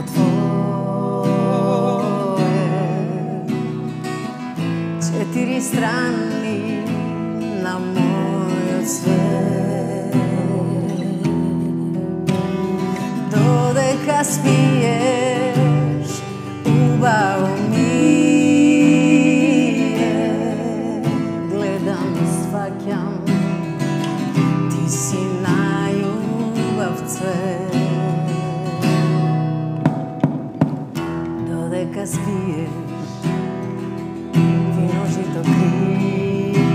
твое, четири страни на мојот свет. Додека спиеш, убаво ми е, гледам и сваќам, ти си најубав цвет. Додека спиеш, виножито крија,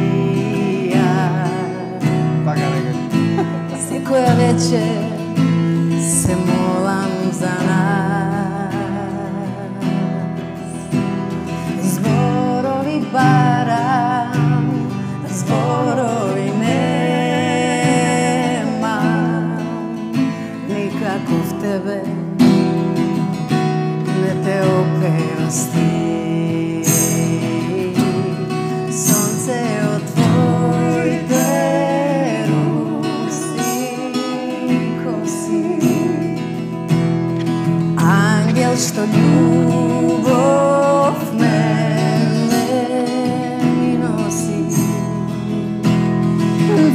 Така нека. секоја вечер се молам за нас. Зборови барам, зборови немам, никако в тебе не те опева стих. Сонце од твоите руси, коси, ангел што љубов мене ми носи.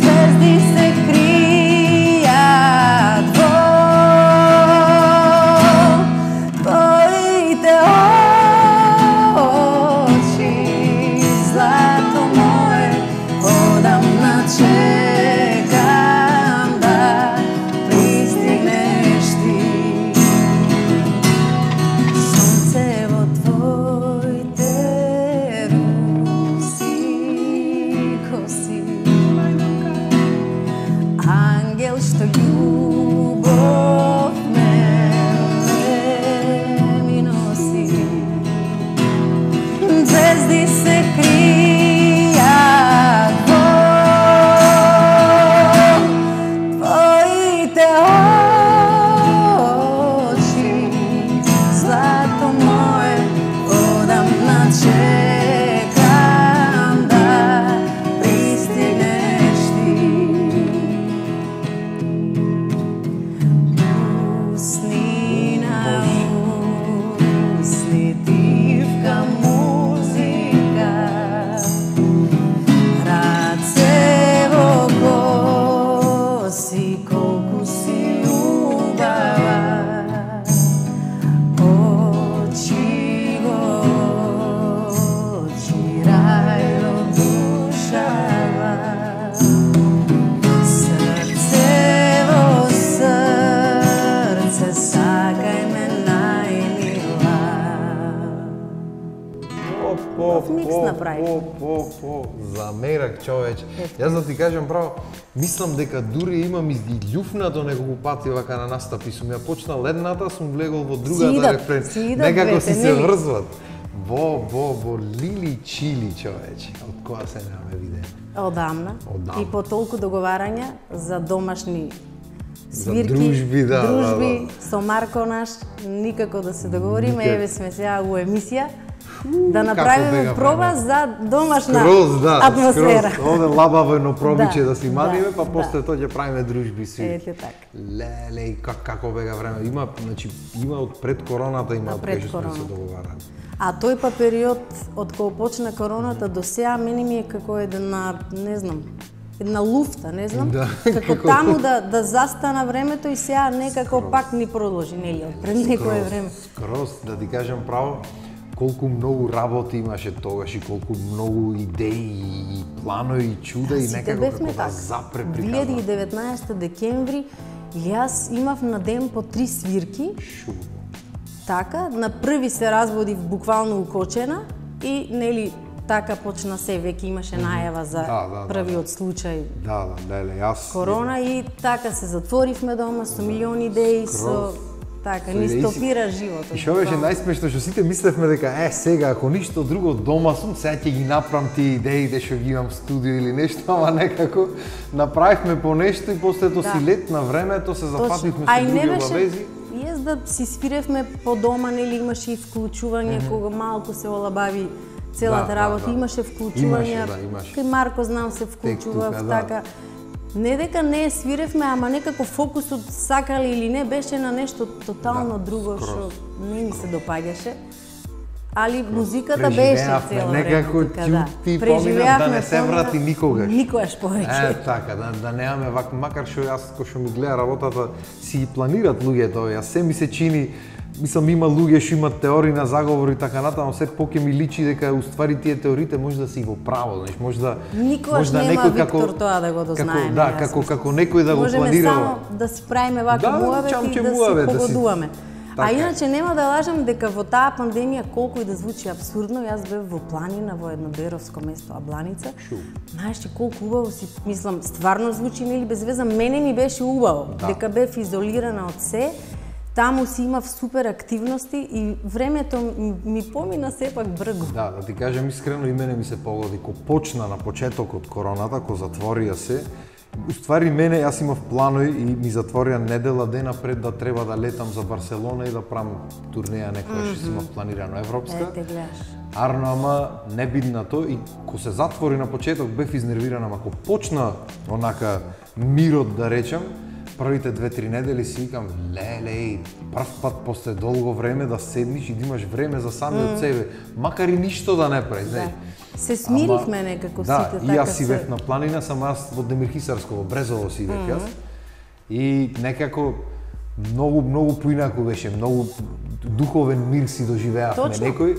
Звезди се кријат во твоите очи, злато моје, одамна чекам да пристигнеш ти. Сонце во твоите руси, коси, ангел што љубов мене ми носи. Звезди се кријат во твоите очи, злато моје, одамна чекам да пристигнеш ти. Усни на усни, тивка музика, раце во коси, колку си убава, очи во очи, рај во душава, срце во срце, сакај ме најмила. Микс направи. Замерак, човече. Јас да ти кажам право, мислам дека дури имам изљуфнато неколку пати вака на настапи. Сум ја почнал едната, сум влегол во другата рефрен. Некако си се врзват. Во Лили Чили, човече. Од која се немаме видео? Одамна. Одамна. И по толку договарања за домашни За свирки, дружби, дружби со Марко наш, никако да се договориме. Никак. Еве сме сега у емисија да направиме проба за домашна Скроз, да, атмосфера. скроз. Оде лабаво едно пробиче да си мадиме, па да. после тоа ќе правиме дружби си. Ете така. Леле, и како бега време. Има, значи, има од пред короната, има од пред кај што сме се короната. договарали. А тој па период од кога почна короната до сега мене ми е како една, не знам, една луфта, не знам, Да, како таму да застана времето и сега некако пак ни продолжи, нели, од пред некое време. Скроз, да ти кажам право, колку многу работи имаше тогаш и колку многу идеи и планови и чуда и Сите некако бевме како да така. запре приказва. 2019 декември јас имав на ден по 3 свирки. Така, на први се разводив буквално укочена и нели така почна се, веќе имаше најава за првиот случај Да, леле, јас корона и така се затворивме дома со милиони идеи, со така ни стопира животот. И што беше најсмешно што сите мислевме дека сега ако ништо друго дома сум, сега ќе ги направам тие идеи што ги имам в студио или нешто, ама некако направивме по нешто и после тоа си лет на времето се зафативме со други обавези. Јас да си свиревме по дома, нели имаше и вклучување кога малку се олабави целата работа, имаше вклучувања. Кај Марко знам се вклучував така. Не дека не свиревме, ама некако фокусот, сакали или не, беше на нешто тотално друго што не ми се допаѓаше. Али музиката беше цело време. Некако ти поминав да не се врати никогаш. Никогаш повеќе. Така, да немаме макар што јас кој што ми гледа работата си ги планират луѓето, јас се ми се чини. Мислам, има луѓе што имат теории на заговори и така натаму, се поќе ми личи дека уствари тие теориите може да си во право, знаеш, може да никогаш нема Виктор тоа да го дознаеме. Да, како некој да го планира. Можеме само да си правиме вака муавет и да се погодуваме. А иначе нема да лажам дека во таа пандемија, колку и да звучи абсурдно, јас бев во планина, во едно беровско место, Абланица. Знаеш ти колку убаво си, мислам, стварно звучи, нели без веза, мене ми беше убаво, дека бев изолирана од се. Таму си имав супер активности и времето ми помина сепак бргу. Да ти кажам искрено, и мене ми се погоди. Ко почна на почетокот короната, ко затворија се, уствари мене, јас имав планови и ми затворија недела дена пред да треба да летам за Барселона и да правам турнеја некоја што си имав планирано европска. Арно, ама не бидна то и ко се затвори на почеток бев изнервиран, ама ко почна онака мирот да речам, првите 2-3 недели си викам, леле, прв пат после долго време да седниш и да имаш време за самиот себе, макар и ништо да не правиш, знаеш. Се смирихме некако сите така. Да, и јас си бев на планина, само јас во Демирхисарско, во Брезово си бев јас. И некако многу поинаку беше, многу духовен мир си доживеавме некој.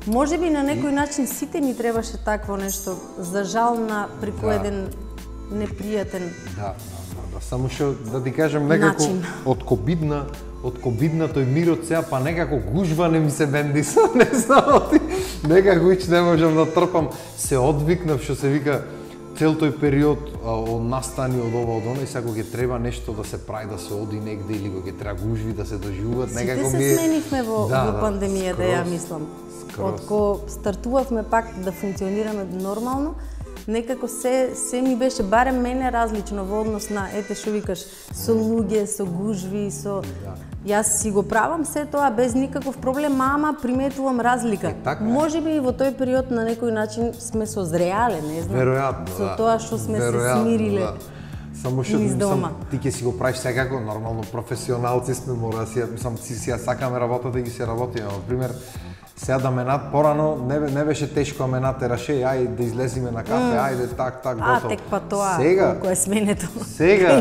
Може би на некој начин сите ни требаше такво нешто, за жал на преку еден непријатен. Да, само што да ти кажам некако од ковидна тој мирот сега па некако гужва не ми се бендиса, не знам ти, некако ич не можам да трпам, се одвикнав што се вика цел тој период од настани од ова од она и сега кога ќе треба нешто да се прави, да се оди негде или кога ќе треба гужви да се доживуваат, некако ми е. Сите се сменивме во пандемијата, ја мислам. Од кога стартувавме пак да функционираме нормално, некако се ми беше, барем мене, различно во однос на, ете што викаш, со луѓе, со гужви, со... Јас си го правам се тоа без никаков проблем, ама приметувам разлика. Може би и во тој период на некој начин сме созреале, не знам. Веројатно, со тоа што сме се смириле. Само што мислам, ти ќе си го правиш секако, нормално професионалци сме, мора да си, мислам, си ја сакаме работата и ги се работиме. Например, сега да ме порано не беше тешко, а ме натераше, ајде да излеземе на кафе, ајде так, готово. Тек па тоа, колку е сменето. Сега,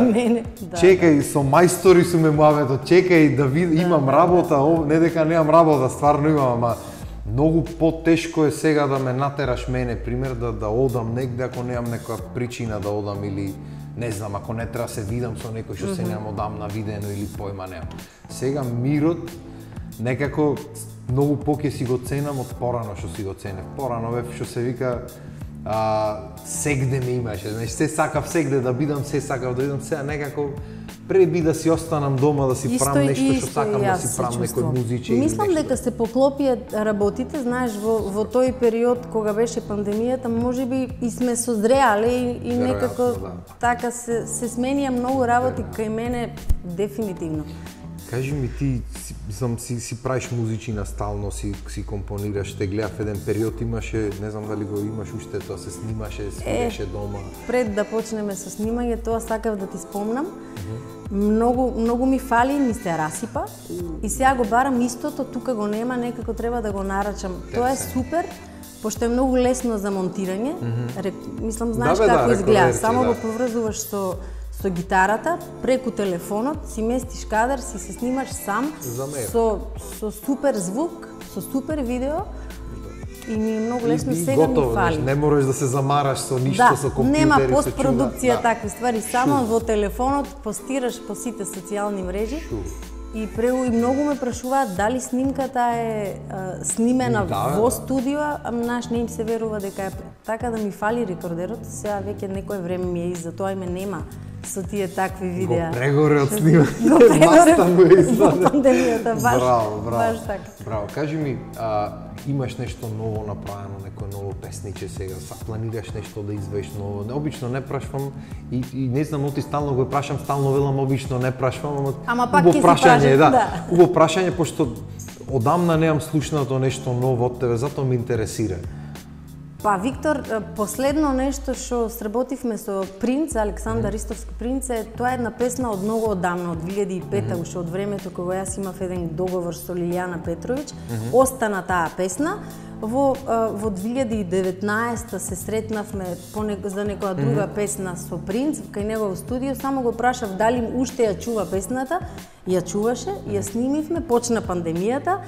чекај, со мајстори су ме муавето, чекај да имам работа, не дека немам работа, стварно имам, ама многу потешко е сега да ме натераш мене, пример, да одам негде ако немам некоја причина да одам или не знам, ако не треба се видам со некој што се немам одамна видено или појма немам. Сега мирот некако многу поќе си го ценам од порано што си го ценев. Порано бев што се вика сегде ме имаше, знаеш, се сакав сегде да бидам, се сакав да бидам, сега некако преби да си останам дома, да си правам нешто што сакам да си правам, некој музиче или нешто. Мислам дека се поклопија работите, знаеш, во тој период кога беше пандемијата, можеби и сме созреале и некако така се сменија многу работи кај мене дефинитивно. Кажи ми ти, мислам, си правиш музичина стално, си компонираш, те гледав еден период имаше, не знам дали го имаш уште, тоа се снимаше, свиреше дома. Пред да почнеме со снимање, тоа сакав да ти спомнам. Многу ми фали, ми се расипа и сега го барам истото, тука го нема, некако треба да го нарачам. Тоа е супер, пошто е многу лесно за монтирање. Мислам, знаеш како изгледа, само го поврзуваш со гитарата, преку телефонот, си местиш кадар, си се снимаш сам, со супер звук, со супер видео, и ми е многу лесно, сега ми фали. Не можеш да се замараш со ништо, со компјутери, нема постпродукција, такви ствари, само во телефонот постираш по сите социјални мрежи. И многу ме прашуваат дали снимката е снимена во студио, а наш не им се верува дека е. Така да ми фали рекордерот, сега веќе некој време ми е и за тоа и ме нема со тие такви видеа. Го прегоре од снимање. Го прегоре во пандемијата, баш. Браво. Кажи ми, имаш нешто ново направено, некој ново песниче сега, планираш нешто да извадиш ново? Обично не прашувам и не знам, оти стално го прашам, стално велам, обично не прашувам, ама пак ќе си прашам, да. Убаво прашање, пошто одамна немам слушнато нешто ново од тебе, затоа ме интересира. Па, Виктор, последно нешто што сработивме со Принц, Александар Ристовски Принц, тоа е една песна од многу одамна, од 2005-та, уште од времето кога јас имав еден договор со Лилијана Петровиќ. Остана таа песна. Во 2019-та се сретнавме за некоја друга песна со Принц, кај него во студио, само го прашав дали уште ја чува песната, ја чуваше, ја снимивме, почна пандемијата,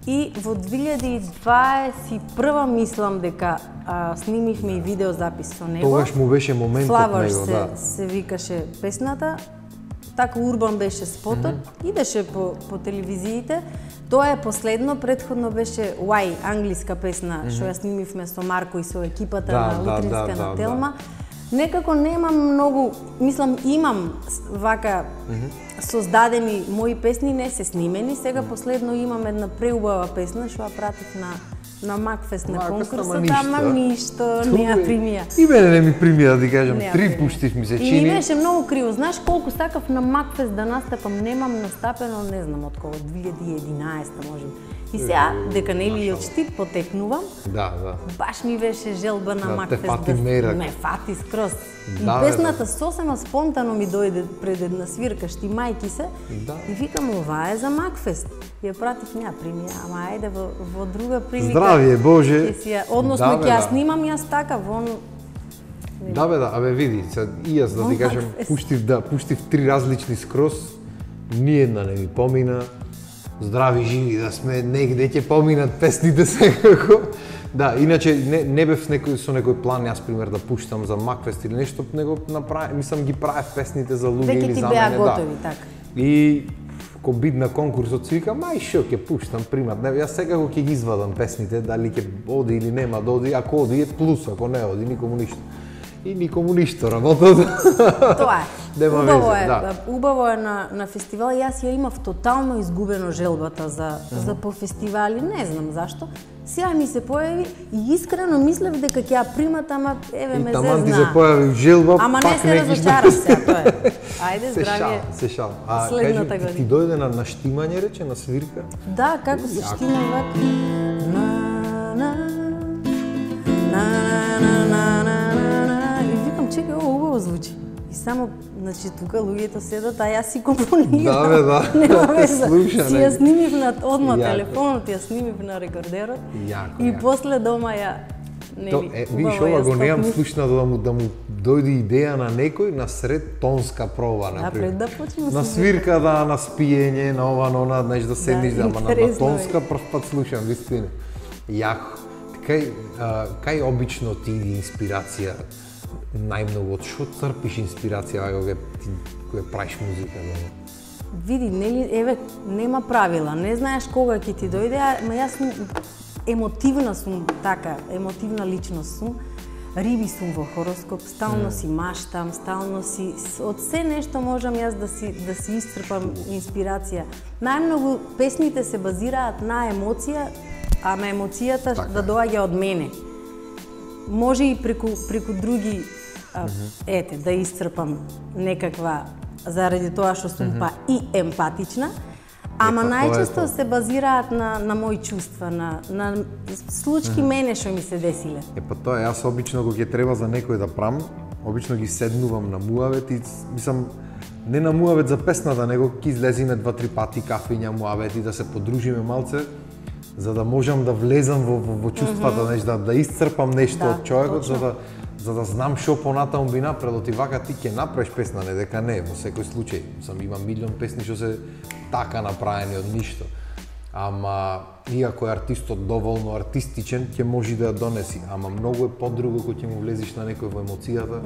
и во 2021 мислам дека снимивме и видеозапис со него. Тогаш му беше моментот Flowers него, да. се викаше песната. Така урбан беше спотот, идеше по телевизиите. Тоа е последно, претходно беше Why, англиска песна, што ја снимивме со Марко и со екипата на Утринска на Телма. Некако немам многу, мислам имам вака создадени мои песни, не се снимени. Сега последно имам една преубава песна што ја пратив на Макфест на конкурсот, ама ништо не ја примија. И мене не ми примија, да ти кажам, 3 пуштив ми се чини. И беше многу криво. Знаеш колку сакав на Макфест да настапам, немам настапено, не знам од кога, 2011 може. И сега, дека нели од Штип потекнувам, баш ми беше желба на Макфест да ме фати скроз. И песната сосема спонтано ми дојде пред една свирка, Шти мајки се, и викам, ова е за Макфест. Ја пратив, неа примија, ама ајде во друга прилика. Здравје, Боже! Односно, ќе ја снимам јас така, вон... Абе види, и јас да ти кажам, пуштив 3 различни скроз, ниедна не ми помина. Здрави, живи да сме, негде ќе поминат песните секако. Да, иначе не бев со некој план, јас пример да пуштам за Макфест или нешто, него направи, мислам ги правев песните за луѓе или за мене, веќе ти беа готови, така. И ко бид на конкурсот си викам, ај шо ќе пуштам, примат, јас секако ќе ги извадам песните, дали ќе оди или нема да оди, ако оди е плюс, ако не оди, никому ништо. И никому ништо работат. Тоа е. Убаво е на фестивал. Јас ја имав тотално изгубено желбата за по фестивали, не знам зашто. Сега ми се појави и искрено мислев дека ќе ја примат, ама еве ме зезна. И таман ти се појави желба, ама не се разочарав сега, тоа е. Ајде, здравје. Се шал. Следната година. Ти дојде на штимање, рече, на свирка? Да, како се штима вака. Чекај, ово убаво звучи. И само, значи, тука луѓето седат, а јас си компонирам. Да. Нема веза. Си ја снимив на одма телефонот, ја снимив на рекордерот. И после дома ја... Виж, ова го неам слушнато да му дојде идеја на некој на сред тонска проба, например. Да, почнем на свирка, на спиење, на ова, на она, знаеш, да седнеш, ама на тонска прв пат слушам, вистина. Јако. Кај обично ти иди инспирација најмногу, од што црпиш инспирација кога правиш музика? Види, нели, еве, нема правила, не знаеш кога ќе ти дојде, ама јас сум емотивна сум, така, емотивна личност сум. Риби сум во хороскоп, стално си маштам, стално си... Од се нешто можам јас да си исцрпам инспирација. Најмногу песните се базираат на емоција, ама емоцијата да доаѓа од мене. Може и преку други, да исцрпам некаква, заради тоа што сум па и емпатична, ама најчесто се базираат на мои чувства, на случки мене што ми се десиле. Тоа јас обично кога ќе треба за некој да правам, обично ги седнувам на муавет и мислам не на муавет за песната, него ќе излезиме 2-3 пати кафиња, муавет и да се подружиме малце, за да можам да влезам во чувствата, да исцрпам нешто од човекот, за да знам што понатаму би направил. Ти вака ти ќе направиш песна, не дека не, во секој случај. Имам милион песни што се така направени од ништо. Ама, иако е артистот доволно артистичен, ќе може да ја донеси. Ама многу е подруго кога ќе му влезиш на некој во емоцијата,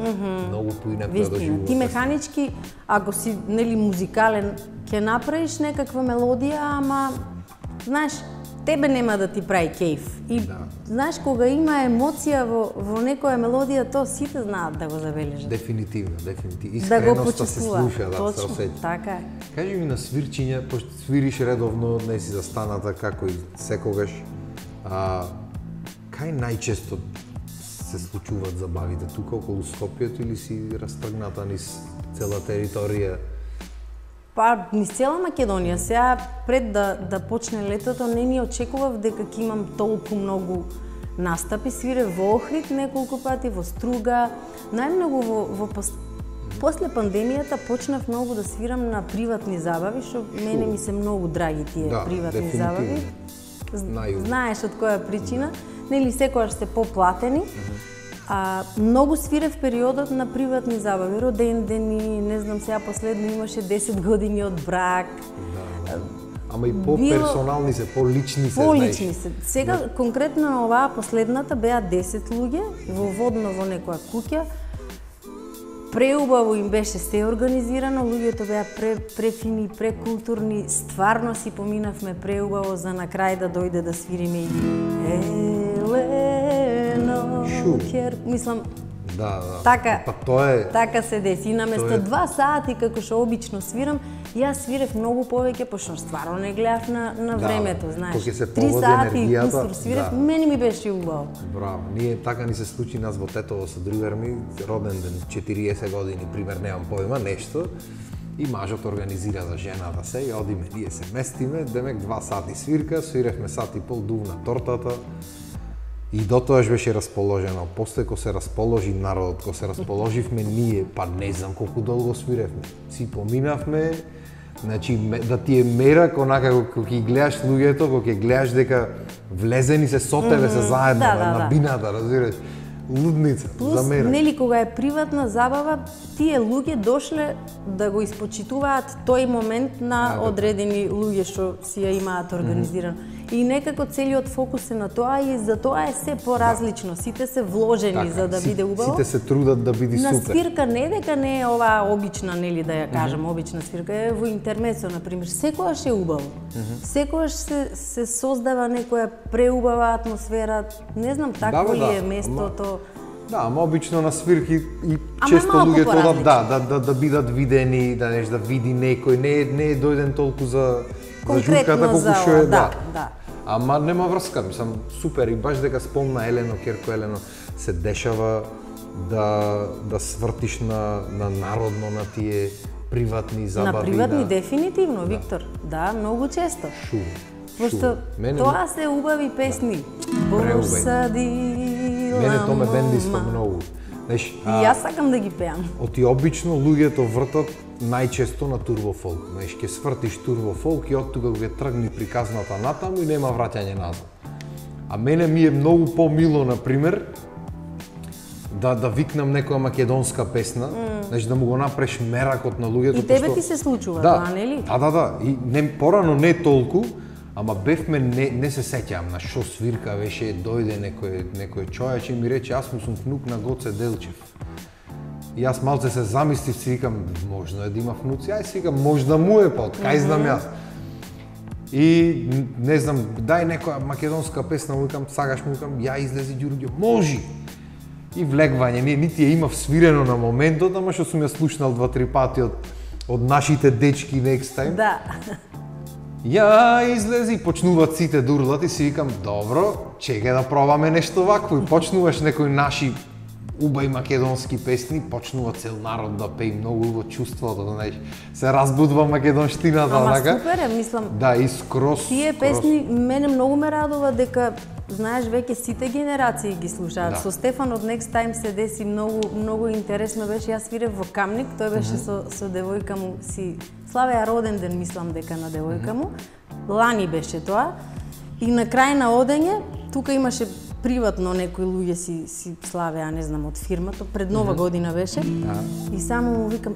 многу поинаку да доживуваш. Ти механички, ако си нели музикален, ќе направиш некаква мелодија, ама знаеш, тебе нема да ти прави кејф. И знаеш, кога има емоција во некоја мелодија, тоа сите знаат да го забележат. Дефинитивно. Искреноста се слуша, да се осеќа. Така е. Кажи ми на свирчиња, пошто свириш редовно, не си застаната како и секогаш. Кај најчесто се случуваат забавите? Тука околу Скопјето или си растргната низ цела територија? Па, низ цела Македонија. Сега, пред да почне летото, не ни очекував дека ќе имам толку многу настапи, свирев во Охрид неколку пати, во Струга, најмногу после пандемијата почнав многу да свирам на приватни забави, што мене ми се многу драги тие приватни забави. Знаеш од која причина, нели секогаш се поплатени. Многу свирев периодот на приватни забави, родендени, не знам, сега последно имаше 10 години од брак. Ама и по-персонални се, по-лични се, по-лични се. Сега, конкретно на оваа последната, беа 10 луѓе, во водно во некоја куќа. Преубаво им беше се организирано, луѓето беа префини, прекултурни, стварно си поминавме преубаво за на крај да дојде да свириме и Елено, мислам, така се деси. Наместо 2 сати, како што обично свирам, јас свирев многу повеќе, пошто стварно не гледав на времето, знаеш. 3 сати и кусур свирев, мене ми беше убаво. Браво. Ние така ни се случи нас во Тетово со другар ми, роден ден, 40 години, пример, немам поима, нешто. И мажот организира за жената се и одиме, ние се местиме, демек 2 сати свирка, свиревме сат и пол, дувна тортата. И дотоаш беше расположено. После кога се расположи народот, кога се расположивме ние, па не знам колку долго свиревме. Си поминавме, значи да ти е мерак онака кога ќе гледаш луѓето, кога ќе гледаш дека влезени се со тебе се заедно на бината, разбираш. Лудница, за мерак. Плюс, нели кога е приватна забава, тие луѓе дошле да го испочитуваат тој момент на одредени луѓе што си ја имаат организирано. И некако целиот фокус е на тоа и за тоа е се поразлично. Сите се вложени за да биде убаво. Сите се трудат да биде супер. На свирка не дека не е оваа обична, нели да ја кажам, обична свирка, е во интермецо, например, секогаш е убаво. Секогаш се создава некоја преубава атмосфера, не знам такво ли е местото. Да, ама обично на свирки и често луѓето да бидат видени, да види некој, не е дојден толку за журката колку што е, да. Ама нема врска, мислам, супер, и баш дека спомна Елено, Керко Елено, се дешава да свртиш на народно, на тие приватни забави. На приватни, дефинитивно, Виктор, да, многу често. Пошто тоа се убави песни. Мене тоа ме бендиства многу. И јас сакам да ги пеам. Оти обично луѓето вртат најчесто на турбофолк. Знаеш, ќе свртиш турбофолк и од тука ќе тргни приказната натаму и нема враќање назад. А мене ми е многу помило, например, да викнам некоја македонска песна, значи да му го направиш меракот на луѓето. И тебе ти се случува тоа, нели? Да. И порано не толку, ама бевме, не се сеќавам на шо свирка беше, дојде некој човеч и ми рече, јас му сум внук на Гоце Делчев. И јас малце се замислив, си викам, можно е да има внуци, ај си викам, можда му е, па од кај знам јас. И не знам, дај некоја македонска песна, му викам, сагаш му викам, ја излези Ѓурѓо, можи! И влегвање, нити ја имав свирено на моментот, ама што сум ја слушнал 2-3 пати од нашите дечки Next Time. Да. Ја излези, почнуваат сите да урлат и си викам, добро, чекај да пробаме нешто вакво. И почнуваш некои наши убави македонски песни, почнува цел народ да пее, многу убаво чувството, знаеш, се разбудува македонштината, ама така? супер е, мислам. Да, и скрос. Тие песни мене многу ме радува дека знаеш веќе сите генерации ги слушаат. Со Стефан од Next Time се деси многу интересно беше, јас свирев во Камник, тој беше со девојка му, си славеа роден ден, мислам дека на девојка му. Лани беше тоа. И на крај на одење, тука имаше приватно некои луѓе си славеа, не знам, од фирмата, пред Нова година беше. И само му викам,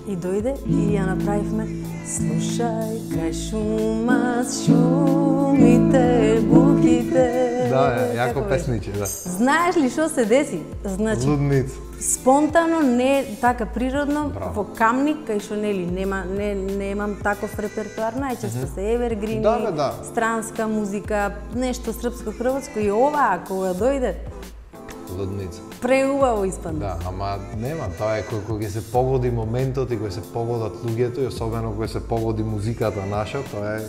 и дојде и ја направивме слушај кај шумат шумите, буките. Да, јако песниче, да. Знаеш ли што се деси? Значи, лудница. Спонтано, не така природно, во Камник, кај што нели немам таков репертоар, најчесто се евергрини, странска музика, нешто српско-хрватско и ова кога дојде лудница. Преубаво испадна. Да, ама нема, тоа е кога ќе се погоди моментот и кога се погодат луѓето и особено кога се погоди музиката наша, тоа е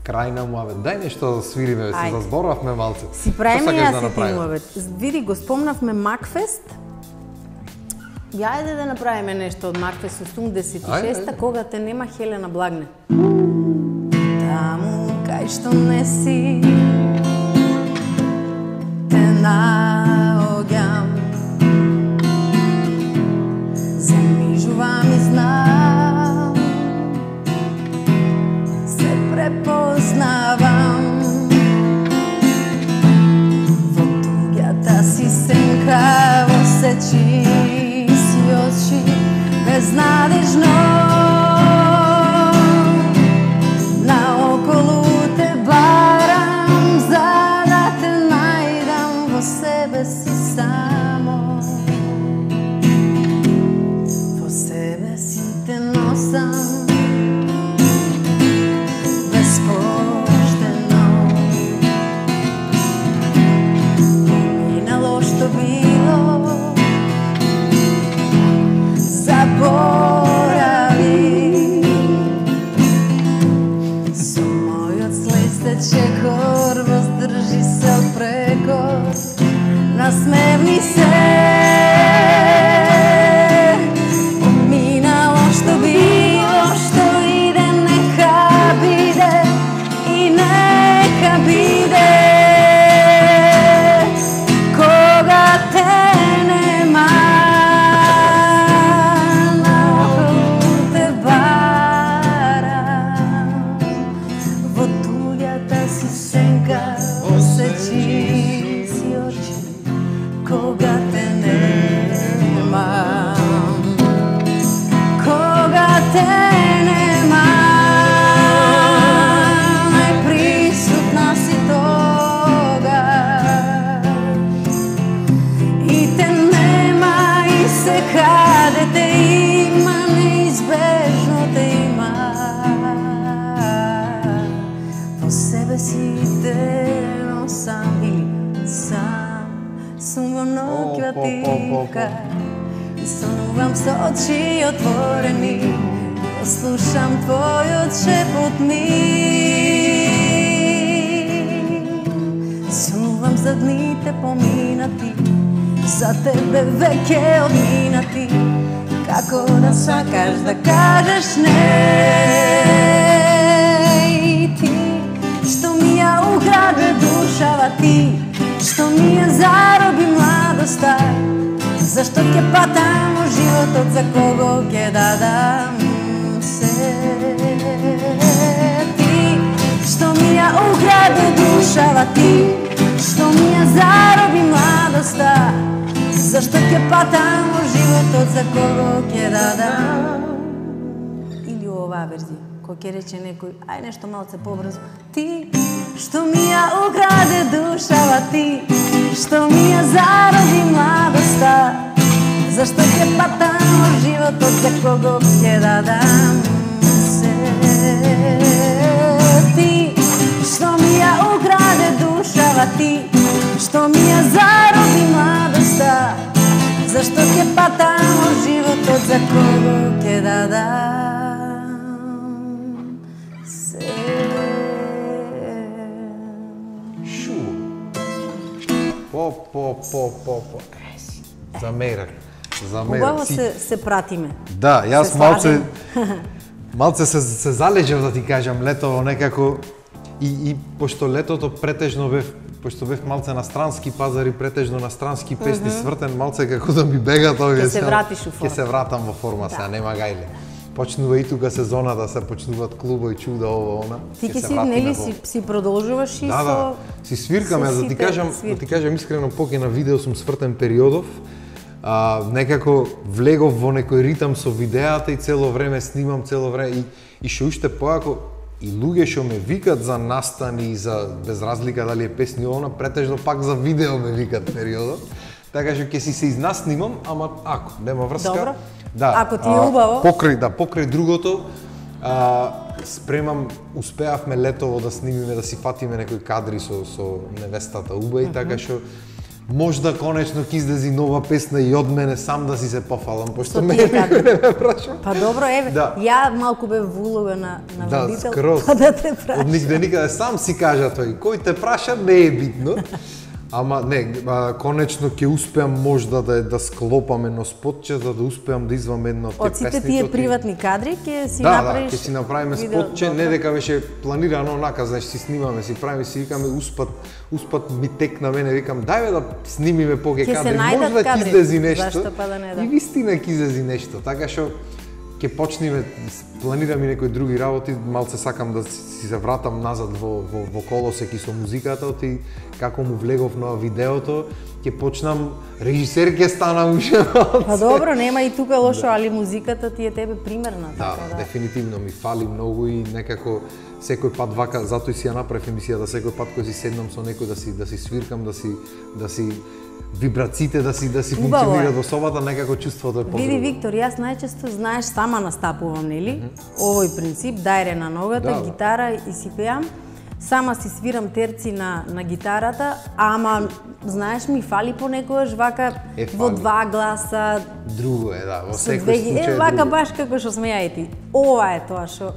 крајна муавет. Дај нешто да свириме, се разборавме малце. Си правиме јас и ти муавет. Види, го спомнавме Макфест. Јајде да направиме нешто од Макфест 86-та, кога те нема Хелена Благне. Таму кај што не си, наоѓам. Замижувам и знам, се препознавам. Во туѓата си сенка, во сечи си очи, безнадежно. Наоколу те барам, за да те најдам во себе си само. Во себе си те носам, безпоштено. Минало што било, заборави. Со мојот след тече кор, воздржи се од прекор, насмевни се. Минало што било, што иде, нека биде и нека биде. Кога те нема, наоколу те барам, во туѓата си сенка, осечи си очи, кога те нема. Кога те нема, најприсутна си тогаш. И те нема, и се каде те има, неизбежно те има. Во себе си те носам, или сам сум во ноќvatивка. И сонувам со очи отворени, слушам твојот шепот ми. Сонувам за дните поминати, за тебе веќе одминати, како да сакаш да кажеш не. И ти, што ми ја украде душава, ти, што ми ја зароби младоста, зашто ќе патам во животот, за кого ќе дадам се. Ти, што ми ја украде душава, ти, што ми ја зароби младоста, зашто ќе патам во животот, за кого ќе дадам. Или оваа верзија, кој ќе рече некој, ај нешто малце побрзо. Ти, што ми ја украде душава, ти, што ми ја зароби младоста, зашто ќе патам во животот, за кого ќе дадам се. Ти, што ми ја украде душава, ти, што ми ја зароби младоста, зашто ќе патам во животот, за кого ќе дадам се. Шу. По. Замерак. Убаво се пратиме. Да, јас малце се залежав, да ти кажам, летово некако и пошто летото претежно пошто бев малце на странски пазари, претежно на странски песни, свртен малце како да ми бега тоа. Ќе се вратиш у форма. Ќе се вратам во форма, сега нема гајле. Почнува и тука сезоната, се почнуваат клубови, чуда, ово, она. Ти ќе си, нели, си продолжуваш и со... Да, си свиркаме, да ти кажам искрено, поќе на видео сум свртен периодов, некако влегов во некој ритам со видеата и цело време снимам, цело време и што уште поако и луѓе што ме викат за настани и за без разлика дали е песни она, претежно пак за видео ме викат периодот. Така што ќе се изнаснимам, ама ако нема врска. Добро. Да, ако ти е убаво. Покрај другото, спремам, успеавме летово да снимиме, да си фатиме некои кадри со невестата убави, така што можда конечно ќе излези нова песна и од мене сам да си се пофалам, пошто мене никој не ме праша. Па добро, еве, да. Ја малку бев во улога на водител, скроз. па да те прашам. Од никаде сам си кажа тој, кој те праша не е битно. Ама не, конечно ќе успеам можда да склопам едно спотче за да успеам да извам едно од од сите тие приватни кадри ќе си Да, направиш. ќе си направиме спотче, не дека беше планирано онака, значи си снимаме, си правиме, си викаме успат ми текна мене, викам дај да снимиме поке кадри, можда ќе излези нешто. Зашто па да не да. И вистина ќе излези нешто, така што ќе почнеме, планираме некои други работи, малце сакам да си се вратам назад во колосек и со музиката, оти како му влегов на видеото, ќе почнам, режисер ќе станам уште. Па добро, нема и тука лошо, али музиката ти е тебе примерна, така да. Дефинитивно ми фали многу и некако секој пат вака, затоа и си ја направив емисијата, секој пат кога си седнам со некој да си свиркам, да си вибрациите да си функционираат во собата, некако чувството е подобро. Види, Виктор, јас најчесто, знаеш, сама настапувам, нели? Овој принцип, дајре на ногата, гитара и си пеам. Сама си свирам терци на гитарата, ама, знаеш, ми фали понекогаш вака во два гласа. Друго е, да, во секој случај. Вака баш како што сме ја и ти. Ова е тоа што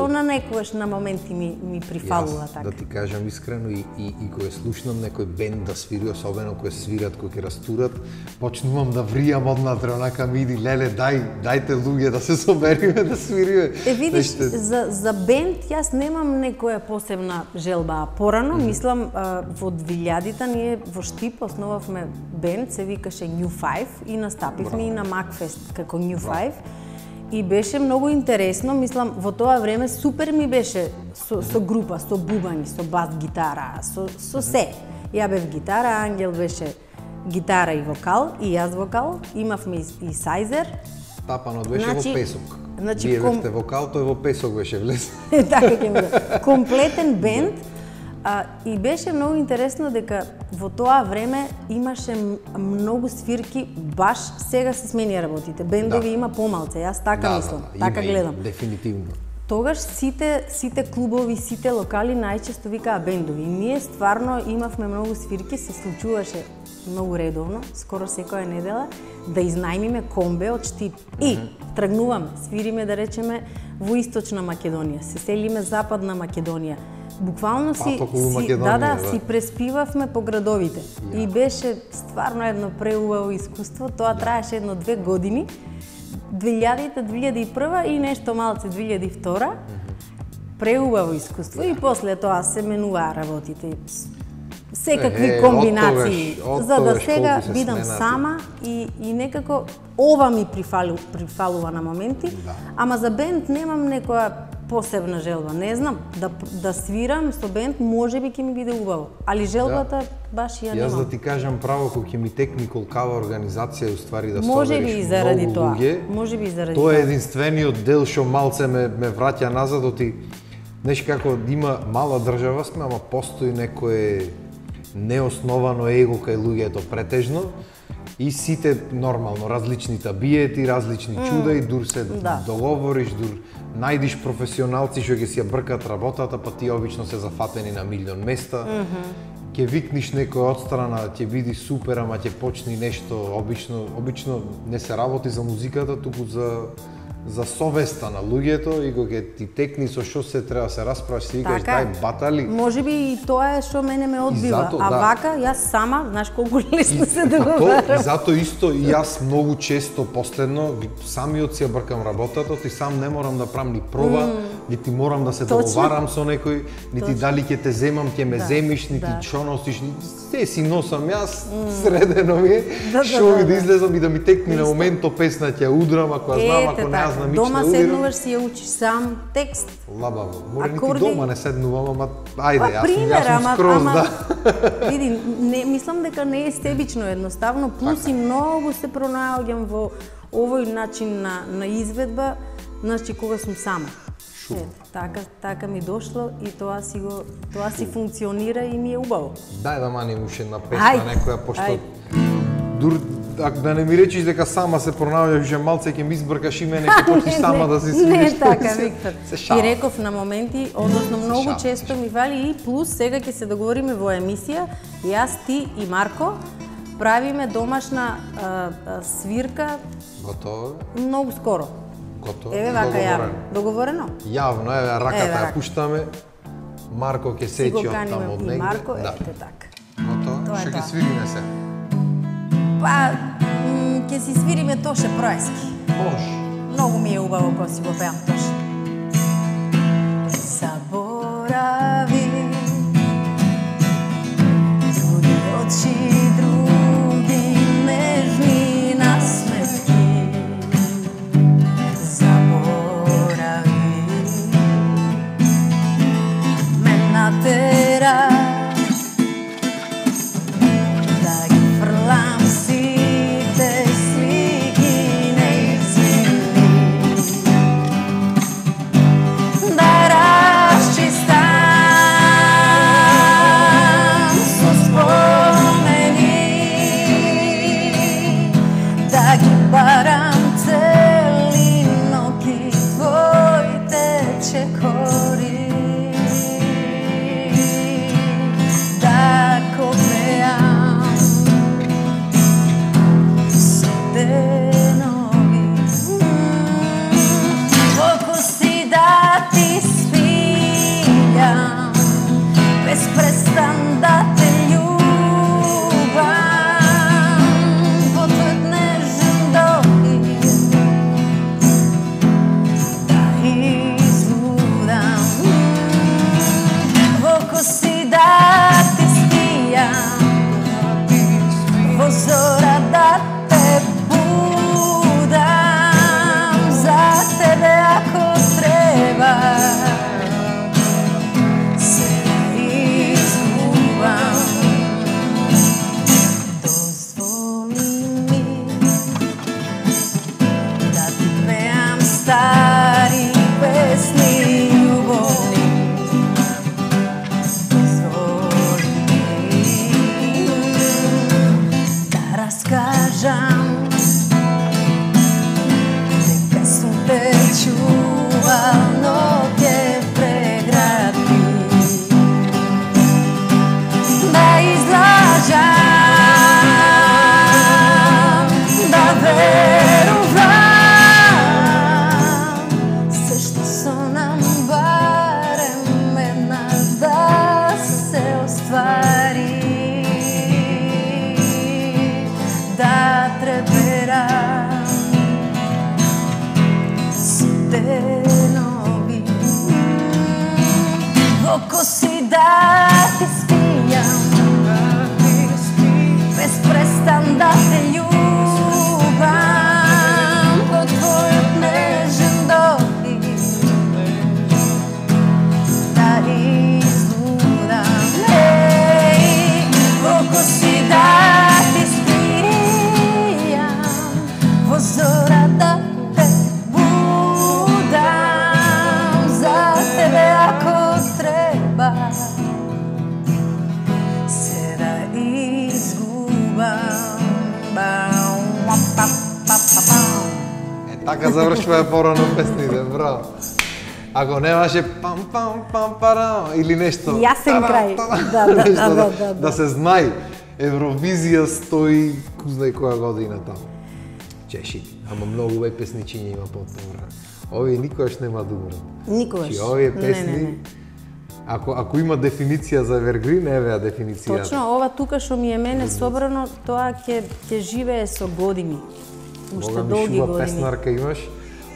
на некогаш на моменти ми прифалува така. Да ти кажам искрено и кога слушнам некој бенд да свири, особено кога свират, кога ќе растурат, почнувам да вријам однатре, онака ми иди, леле, дајте луѓе да се собериме да свириме. Видиш, за бенд јас немам некоја посебна желба. Порано, мислам, во 2000-та ние во Штип основавме бенд, се викаше New Five и настапивме и на Макфест како New Five. И беше многу интересно, мислам, во тоа време супер ми беше со група, со бубањи, со бас гитара, со се. Ја бев гитара, Ангел беше гитара и вокал, и јас вокал, имавме и Сайзер. Тапанот беше во песок. Значи, вие бевте вокал, тој во песок беше влез. Така ќе ми да. Комплетен бенд. И беше многу интересно дека во тоа време имаше многу свирки, баш сега се сменија работите. Бендови има помалце, јас така мислам, така гледам. Дефинитивно. Тогаш сите клубови, сите локали најчесто викаа бендови. И ние стварно имавме многу свирки, се случуваше многу редовно, скоро секоја недела, да изнајмиме комбе од Штип. И тргнуваме, свириме, да речеме, во Источна Македонија, се селиме Западна Македонија. Буквално си преспивавме по градовите. И беше стварно едно преубаво искуство. Тоа траеше едно 2 години. 2000-та, 2001 и нешто малце 2002. Преубаво искуство и после тоа се менуваа работите. Секакви комбинации. За да сега бидам сама и некако ова ми прифалува на моменти, ама за бенд немам некоја посебна желба. Не знам, да свирам со бенд можеби ќе ми биде убаво, али желбата баш ја немам. Јас да ти кажам право, кога ќе ми текни колкава организација уствари да собериш многу луѓе. Можеби и заради тоа. Тоа е единствениот дел што малце ме враќа назад, оти знаеш како има мала држава сме, ама постои некое неосновано его кај луѓето претежно. И сите нормално, различни табиети, различни чуда и дур се договориш, дур најдиш професионалци што ќе си ја бркат работата, па тие обично се зафатени на милион места. Ќе викниш некој одстрана, ќе биди супер, ама ќе почни нешто, обично не се работи за музиката, туку за совеста на луѓето и кога ти текни со што се треба се расправаш, си викаш дај батали. Можеби и тоа е што мене ме одбива, вака јас сама, знаеш колку лесно се договарам. И затоа исто и јас многу често последно самиот си ја бркам работата, ти сам не морам да правам ни проба, нити морам да се договарам со некој, нити дали ќе те земам, ќе ме земиш, нити што носиш, се си носам јас, средено ми е, што да излезам и да ми текни на моментот песна ќе удрам, ако знам, ако не знам, дома седнуваш си ја учиш сам текст. Лабаво. Море нити дома не седнувам, ама ајде, јас сум скроз, Види, мислам дека не е себично едноставно, плюс и многу се пронаоѓам во овој начин на изведба, значи кога сум сама. Така ми дошло и тоа си функционира и ми е убаво. Дај да маним уште една песна некоја, пошто да не ми речиш дека сама се пронаоѓаш уште малце, ќе ми избркаш и мене, ќе почнеш сама да се свириш. Не така, Виктор. Ти реков на моменти, односно многу често ми фали и плюс сега ќе се договориме во емисија, јас, ти и Марко правиме домашна свирка. Готово? Многу скоро. Готово. Еве вака јавно. Договорено? Јавно, еве раката ја пуштаме. Марко ќе сечи од таму од негде. Марко, ете така. како е Што ќе тоа? свириме се? Па, ќе си свириме Тоше Проески. Може. Многу ми е убаво кога си го пеам Тоше. Заборави други очи, други нежни насмешки. Заборави ме натера да ги фрлам сите слики неизмени, да разчистам со спомени, да ги барам цели ноки твоите чекори, да копеам со денови, во коси да ти спијам, без престан да те љубам, во твојот нежен дохир да излудам, во коси да ти спијам, во зора да те будам, за тебе ако треба се изгубам. Дозволи ми да ти пеам стари песни љубовни. Дозволи ми да раскажам дека сум те чувал, но ќе прегради, да излажам, да верувам се што со нам барем еднаш да се оствари, да треперам со денови, во коси да ти спијам, без престан да те љубам, во твојот нежен дохир да излудам. Во коси да ти спијам, во зора да те будам, за тебе ако треба се да изгубам. Така завршува порано песните, браво. Ако немаше пам пам пам парам или нешто. Јасен крај. Нешто Да. да се знае. Евровизија стои кузнај која година таму. Чеши, ама многу овие песничиња има потпора. Овие никогаш нема да умрат. Никогаш. Чи овие песни, Не. ако има дефиниција за Evergreen, еве дефиницијата. Точно, ова тука што ми е мене собрано, тоа ќе живее со години. Уште долги шуба години. песнарка имаш.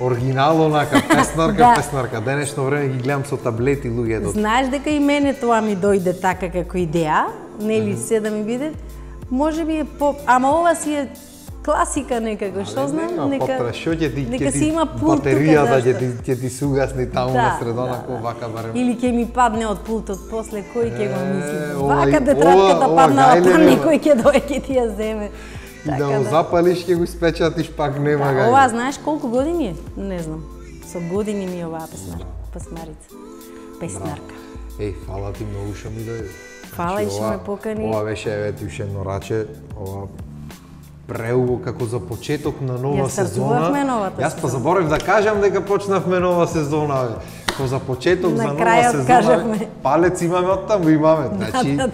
Оригинал онака, песнарка, Да. песнарка. Денешно време ги гледам со таблети луѓето. Знаеш дека и мене тоа ми дојде така како идеја, нели се да ми биде, може би е ама ова си е класика некако, што знам, Нека што ќе ти нека си има пулт батеријата тука, ќе ти се угасни таму Да, на средона да, како вака барем. Или ќе ми падне од пултот после, кој ќе го мисли? ова Вака и- тетрадката ова паднала, па гајле нема. некој ќе дојде ќе ти ја земе. И да го запалиш ќе го испечатиш пак нема Да, гај. ова знаеш колку години е? Не знам. Со години ми е оваа песнарица. Песнарка. Еј, фала ти многу што ми дојде. Фала и што ме покани. Ова беше еве ти уште едно раче, ова преубаво како за почеток на нова Ја стартувавме сезона. новата Јас па заборев да кажам дека почнавме нова сезона. Бе. Ко за почеток На за нова крајот сезона. кажавме. Палец имаме оттаму имаме. Значи да.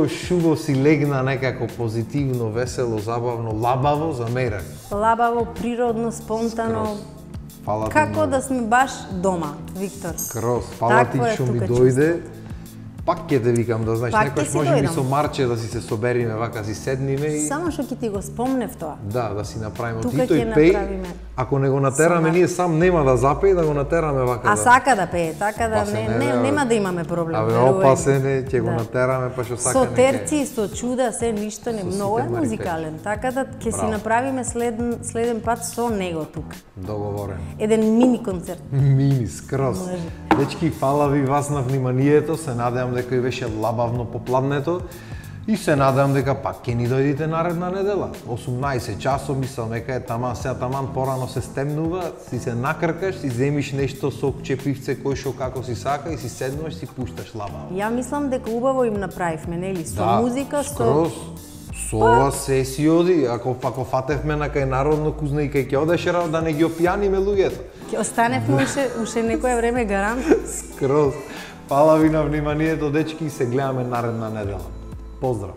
шубо си легна некако позитивно, весело, забавно, лабаво за мерак. Лабаво, природно, спонтано. Фала ти Како многу. да сме баш дома, Виктор. Скроз, фала ти Такво е што ми тука дојде. Пак ќе те викам да знаеш, Пак ќе некојаш си може би дојдам. со Марче да си се собериме вака, си седниме и Само што ќе ти го спомнев тоа. да си направиме Тука Тито и ќе пеј. направиме. Ако не го натераме, ние сам нема да запеи, да го натераме вака. А сака да пее, така да нема да имаме проблем. Абе, верувај опасен ми. е, ќе го натераме, па што сака Со нека е. терци, со чуда, се ништо не, Со многу е сите музикален, така да ќе си Браво. направиме следен пат со него тука. Договорен. Еден мини концерт. Мини, скроз. Може. Дечки, фала ви вас на вниманието, се надевам дека и беше лабавно попладнето и се надевам дека пак ќе ни дојдите наредна недела. 18 часов, мислам дека е таман, сега таман порано се стемнува, си се накркаш, си земиш нешто сокче, пивце, кој шо како си сака и си седнуваш, си пушташ лабаво. Ја мислам дека убаво им направивме, нели, со музика, скроз. Со ова се си оди, ако фатевме на кај народно кузна и кај ќе одеш да не ги опјаниме луѓето. ќе останевме уште некое време гарант. Скроз. Фала ви на вниманието, дечки, и се гледаме наредна недела. Поздрав!